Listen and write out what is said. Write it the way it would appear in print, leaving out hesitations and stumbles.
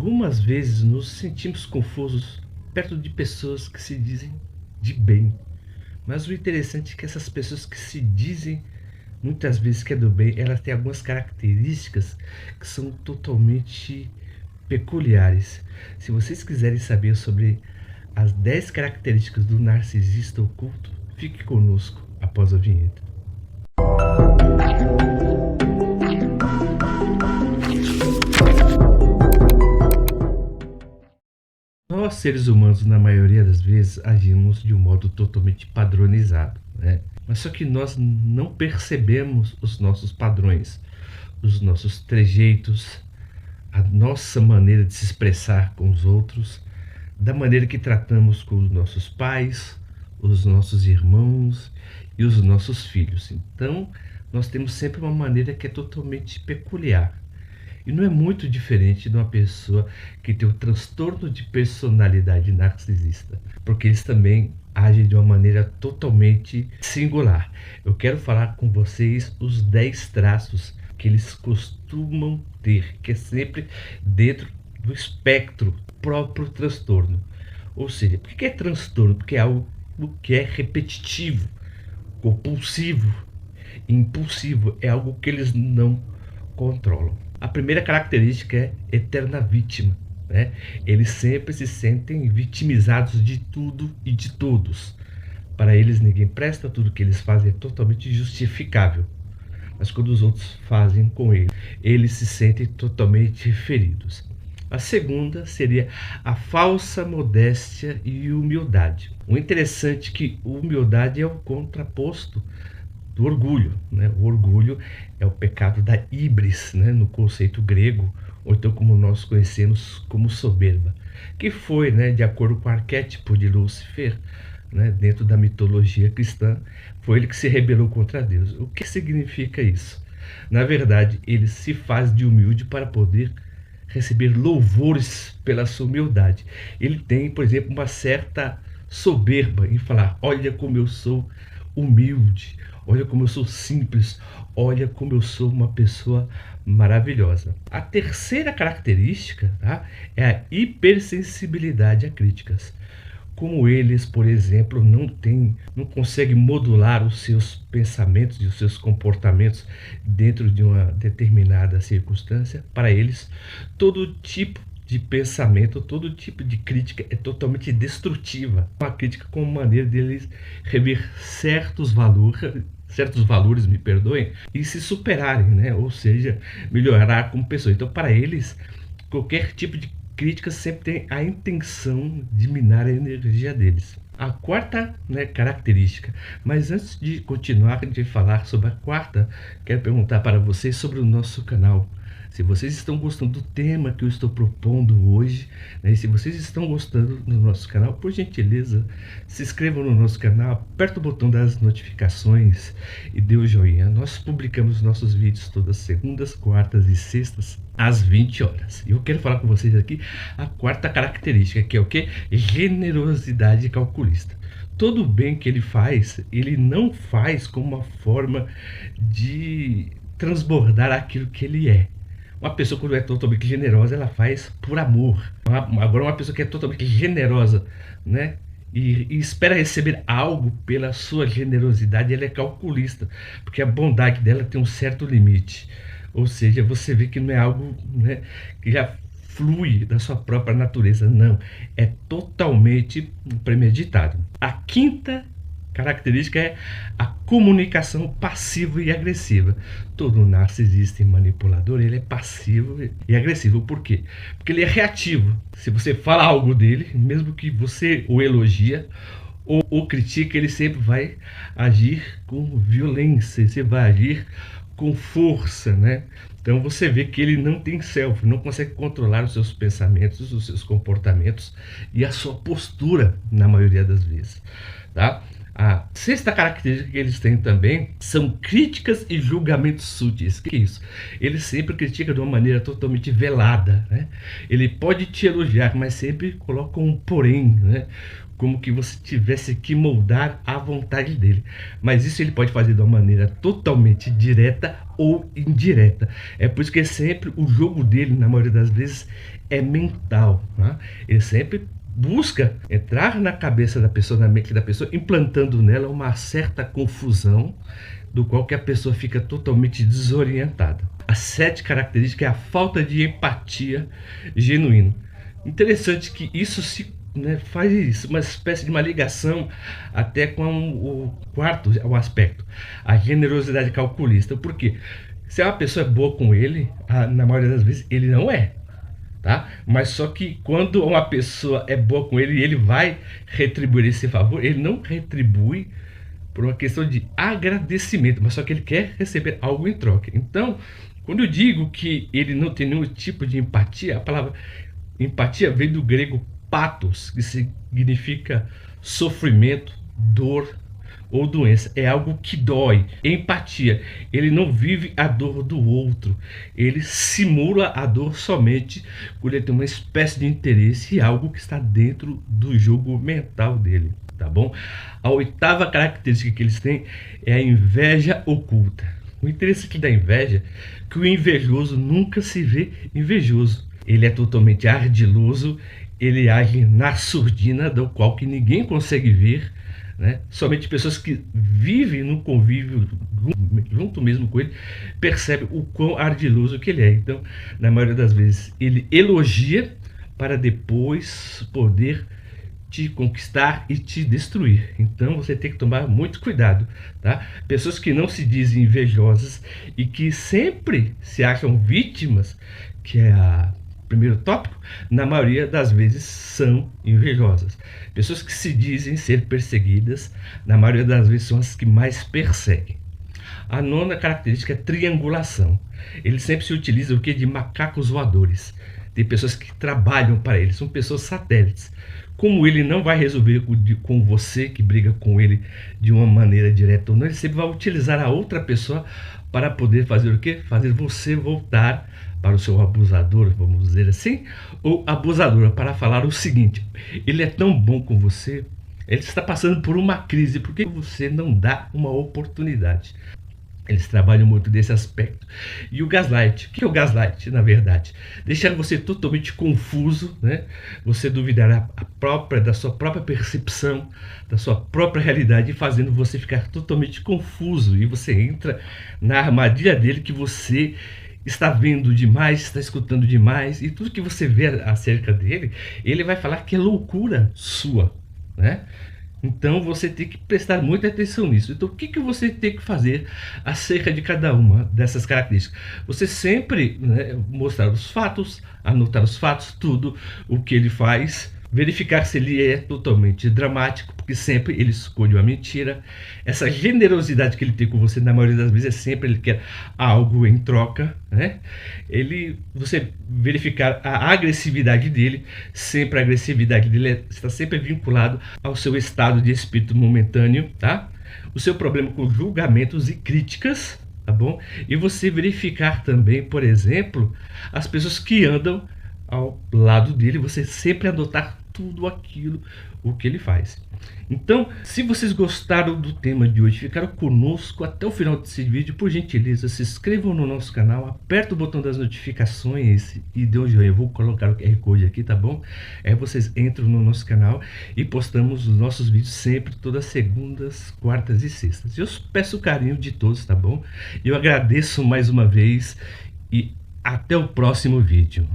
Algumas vezes nos sentimos confusos perto de pessoas que se dizem de bem, mas o interessante é que essas pessoas que se dizem muitas vezes que é do bem, elas têm algumas características que são totalmente peculiares. Se vocês quiserem saber sobre as 10 características do narcisista oculto, fique conosco após a vinheta. Nós, seres humanos, na maioria das vezes, agimos de um modo totalmente padronizado, né? Mas só que nós não percebemos os nossos padrões, os nossos trejeitos, a nossa maneira de se expressar com os outros, da maneira que tratamos com os nossos pais, os nossos irmãos e os nossos filhos. Então, nós temos sempre uma maneira que é totalmente peculiar. E não é muito diferente de uma pessoa que tem o transtorno de personalidade narcisista, porque eles também agem de uma maneira totalmente singular. Eu quero falar com vocês os 10 traços que eles costumam ter, que é sempre dentro do espectro próprio transtorno. Ou seja, por que é transtorno? Porque é algo que é repetitivo, compulsivo, impulsivo, é algo que eles não controlam. A primeira característica é eterna vítima, né? Eles sempre se sentem vitimizados de tudo e de todos. Para eles ninguém presta, tudo que eles fazem é totalmente justificável. Mas quando os outros fazem com ele, eles se sentem totalmente feridos. A segunda seria a falsa modéstia e humildade. O interessante é que humildade é o contraposto do orgulho, né? O orgulho é o pecado da híbris, né? No conceito grego, ou então como nós conhecemos como soberba, que foi, né, de acordo com o arquétipo de Lúcifer, né, dentro da mitologia cristã, foi ele que se rebelou contra Deus. O que significa isso? Na verdade, ele se faz de humilde para poder receber louvores pela sua humildade. Ele tem, por exemplo, uma certa soberba em falar: olha como eu sou humilde, olha como eu sou simples, olha como eu sou uma pessoa maravilhosa. A terceira característica, tá, é a hipersensibilidade a críticas. Como eles, por exemplo, não conseguem modular os seus pensamentos e os seus comportamentos dentro de uma determinada circunstância, para eles, todo tipo de pensamento, todo tipo de crítica é totalmente destrutiva. Uma crítica como maneira deles rever certos valores, me perdoem, e se superarem, né? Ou seja, melhorar como pessoa. Então, para eles, qualquer tipo de crítica sempre tem a intenção de minar a energia deles. A quarta, né, característica. Mas antes de continuar de falar sobre a quarta, quero perguntar para vocês sobre o nosso canal. Se vocês estão gostando do tema que eu estou propondo hoje, né, e se vocês estão gostando do nosso canal, por gentileza, se inscrevam no nosso canal, aperta o botão das notificações e dê o joinha. Nós publicamos nossos vídeos todas segundas, quartas e sextas, às 20 horas. E eu quero falar com vocês aqui a quarta característica, que é o quê? Generosidade calculista. Todo o bem que ele faz, ele não faz como uma forma de transbordar aquilo que ele é. Uma pessoa, quando é totalmente generosa, ela faz por amor. Agora, uma pessoa que é totalmente generosa, né, e espera receber algo pela sua generosidade, ela é calculista, porque a bondade dela tem um certo limite. Ou seja, você vê que não é algo, né, que já flui da sua própria natureza, não. É totalmente premeditado. A quinta característica é a comunicação passiva e agressiva. Todo narcisista e manipulador, ele é passivo e agressivo. Por quê? Porque ele é reativo. Se você fala algo dele, mesmo que você o elogia ou o critica, ele sempre vai agir com violência, você vai agir com força, né? Então você vê que ele não tem self, não consegue controlar os seus pensamentos, os seus comportamentos e a sua postura na maioria das vezes, tá? A sexta característica que eles têm também são críticas e julgamentos sutis. O que é isso? Ele sempre critica de uma maneira totalmente velada, né? Ele pode te elogiar, mas sempre coloca um porém, né? Como que você tivesse que moldar a vontade dele. Mas isso ele pode fazer de uma maneira totalmente direta ou indireta. É por isso que sempre o jogo dele, na maioria das vezes, é mental, né? Ele sempre busca entrar na cabeça da pessoa, na mente da pessoa, implantando nela uma certa confusão, do qual que a pessoa fica totalmente desorientada. A sétima característica é a falta de empatia genuína. Interessante que isso se, né, faz uma espécie de uma ligação até com o quarto o aspecto, a generosidade calculista. Por quê? Se uma pessoa é boa com ele, na maioria das vezes ele não é. Tá? Mas só que quando uma pessoa é boa com ele e ele vai retribuir esse favor, ele não retribui por uma questão de agradecimento, mas só que ele quer receber algo em troca. Então, quando eu digo que ele não tem nenhum tipo de empatia, a palavra empatia vem do grego pathos, que significa sofrimento, dor ou doença. É algo que dói. Empatia. Ele não vive a dor do outro. Ele simula a dor somente quando ele tem uma espécie de interesse em algo que está dentro do jogo mental dele. Tá bom? A oitava característica que eles têm é a inveja oculta. O interessante da inveja é que o invejoso nunca se vê invejoso. Ele é totalmente ardiloso, ele age na surdina, do qual que ninguém consegue ver, né? Somente pessoas que vivem no convívio junto mesmo com ele percebem o quão ardiloso que ele é. Então, na maioria das vezes, ele elogia para depois poder te conquistar e te destruir. Então você tem que tomar muito cuidado, tá? Pessoas que não se dizem invejosas e que sempre se acham vítimas, que é o primeiro tópico, na maioria das vezes são invejosas. Pessoas que se dizem ser perseguidas, na maioria das vezes são as que mais perseguem. A nona característica é triangulação. Ele sempre se utiliza o que? De macacos voadores. Tem pessoas que trabalham para ele, são pessoas satélites. Como ele não vai resolver com você que briga com ele de uma maneira direta ou não, ele sempre vai utilizar a outra pessoa para poder fazer o quê? Fazer você voltar para o seu abusador, vamos dizer assim, ou abusadora, para falar o seguinte: ele é tão bom com você, ele está passando por uma crise, por que você não dá uma oportunidade? Eles trabalham muito desse aspecto. E o gaslight, o que é o gaslight, na verdade? Deixar você totalmente confuso, né? Você duvidar da sua própria percepção, da sua própria realidade, fazendo você ficar totalmente confuso. E você entra na armadilha dele, que você está vendo demais, está escutando demais, e tudo que você vê acerca dele, ele vai falar que é loucura sua, né? Então você tem que prestar muita atenção nisso. Então o que você tem que fazer acerca de cada uma dessas características? Você sempre, né, mostrar os fatos, anotar os fatos, tudo o que ele faz, verificar se ele é totalmente dramático, porque sempre ele escolhe uma mentira. Essa generosidade que ele tem com você, na maioria das vezes, é sempre ele quer algo em troca, né? Você verificar a agressividade dele, sempre a agressividade dele está sempre vinculado ao seu estado de espírito momentâneo, tá? O seu problema com julgamentos e críticas, tá bom? E você verificar também, por exemplo, as pessoas que andam ao lado dele, você sempre adotar tudo aquilo o que ele faz. Então, se vocês gostaram do tema de hoje, ficaram conosco até o final desse vídeo, por gentileza, se inscrevam no nosso canal, aperta o botão das notificações e dê um joinha. Eu vou colocar o QR Code aqui, tá bom? Aí vocês entram no nosso canal e postamos os nossos vídeos sempre, todas segundas, quartas e sextas. Eu peço o carinho de todos, tá bom? Eu agradeço mais uma vez e até o próximo vídeo.